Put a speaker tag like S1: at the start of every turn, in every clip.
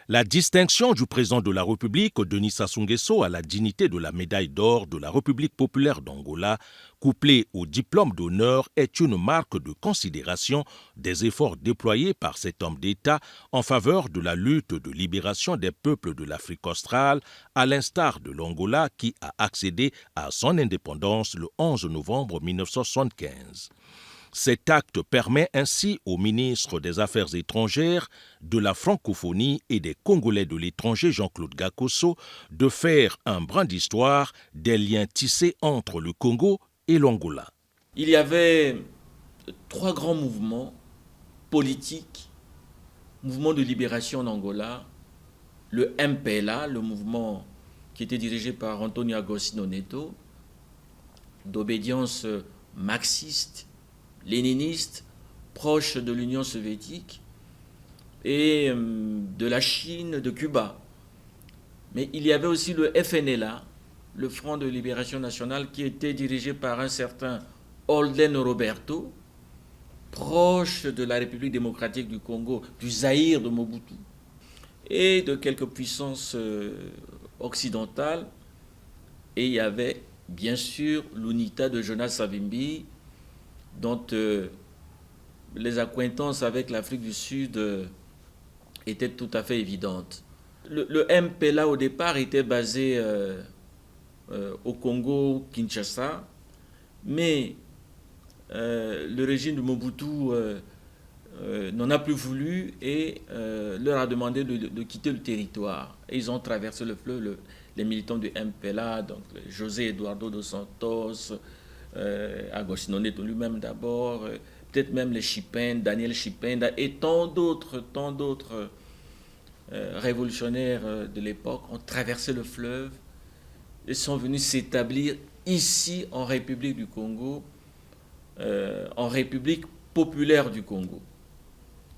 S1: La distinction du président de la République, Denis Sassou Nguesso, à la dignité de la médaille d'or de la République populaire d'Angola, couplée au diplôme d'honneur, est une marque de considération des efforts déployés par cet homme d'État en faveur de la lutte de libération des peuples de l'Afrique australe, à l'instar de l'Angola qui a accédé à son indépendance le 11 novembre 1975. Cet acte permet ainsi au ministre des Affaires étrangères, de la francophonie et des Congolais de l'étranger Jean-Claude Gakosso de faire un brin d'histoire des liens tissés entre le Congo et l'Angola.
S2: Il y avait trois grands mouvements politiques, mouvement de libération en Angola, le MPLA, le mouvement qui était dirigé par Antonio Agostinho Neto, d'obédience marxiste, léniniste, proche de l'Union soviétique et de la Chine, de Cuba. Mais il y avait aussi le FNLA, le Front de Libération Nationale, qui était dirigé par un certain Holden Roberto, proche de la République démocratique du Congo, du Zaïre de Mobutu, et de quelques puissances occidentales. Et il y avait bien sûr l'UNITA de Jonas Savimbi, dont les accointances avec l'Afrique du Sud étaient tout à fait évidentes. Le MPLA au départ était basé au Congo, Kinshasa, mais le régime de Mobutu n'en a plus voulu et leur a demandé de quitter le territoire. Et ils ont traversé le fleuve, les militants du MPLA, donc José Eduardo dos Santos, Agostinho Neto lui-même d'abord, peut-être même les Chipenda, Daniel Chipenda et tant d'autres révolutionnaires de l'époque ont traversé le fleuve et sont venus s'établir ici en République du Congo, en République populaire du Congo.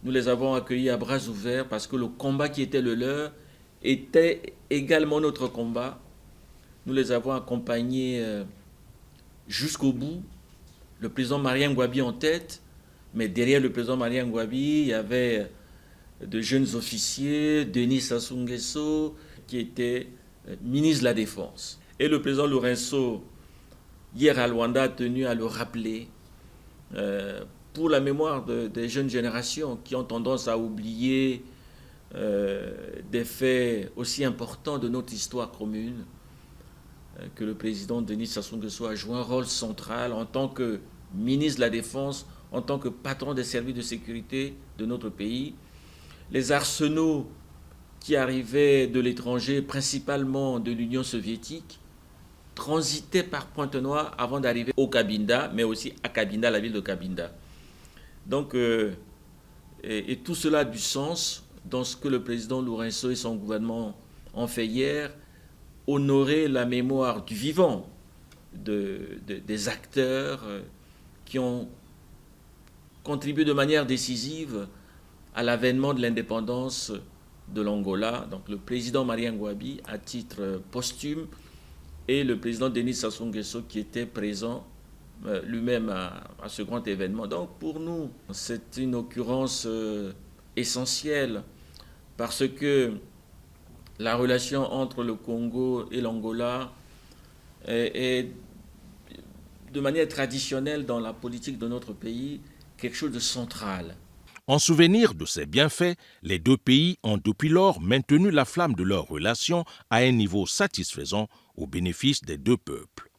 S2: Nous les avons accueillis à bras ouverts parce que le combat qui était le leur était également notre combat. Nous les avons accompagnés jusqu'au bout, le président Marien Ngouabi en tête, mais derrière le président Marien Ngouabi, il y avait de jeunes officiers, Denis Sassou Nguesso, qui était ministre de la Défense. Et le président Lourenço, hier à Luanda, a tenu à le rappeler pour la mémoire des jeunes générations qui ont tendance à oublier des faits aussi importants de notre histoire commune, que le président Denis Sassou Nguesso a joué un rôle central en tant que ministre de la Défense, en tant que patron des services de sécurité de notre pays. Les arsenaux qui arrivaient de l'étranger, principalement de l'Union soviétique, transitaient par Pointe-Noire avant d'arriver au Cabinda, mais aussi à Cabinda, la ville de Cabinda. Donc, et tout cela a du sens dans ce que le président Lourenço et son gouvernement ont fait hier, honorer la mémoire du vivant des acteurs qui ont contribué de manière décisive à l'avènement de l'indépendance de l'Angola. Donc le président Marien Ngouabi à titre posthume et le président Denis Sassou Nguesso qui était présent lui-même à ce grand événement. Donc pour nous, c'est une occurrence essentielle parce que la relation entre le Congo et l'Angola est de manière traditionnelle dans la politique de notre pays quelque chose de central.
S1: En souvenir de ces bienfaits, les deux pays ont depuis lors maintenu la flamme de leurs relations à un niveau satisfaisant au bénéfice des deux peuples.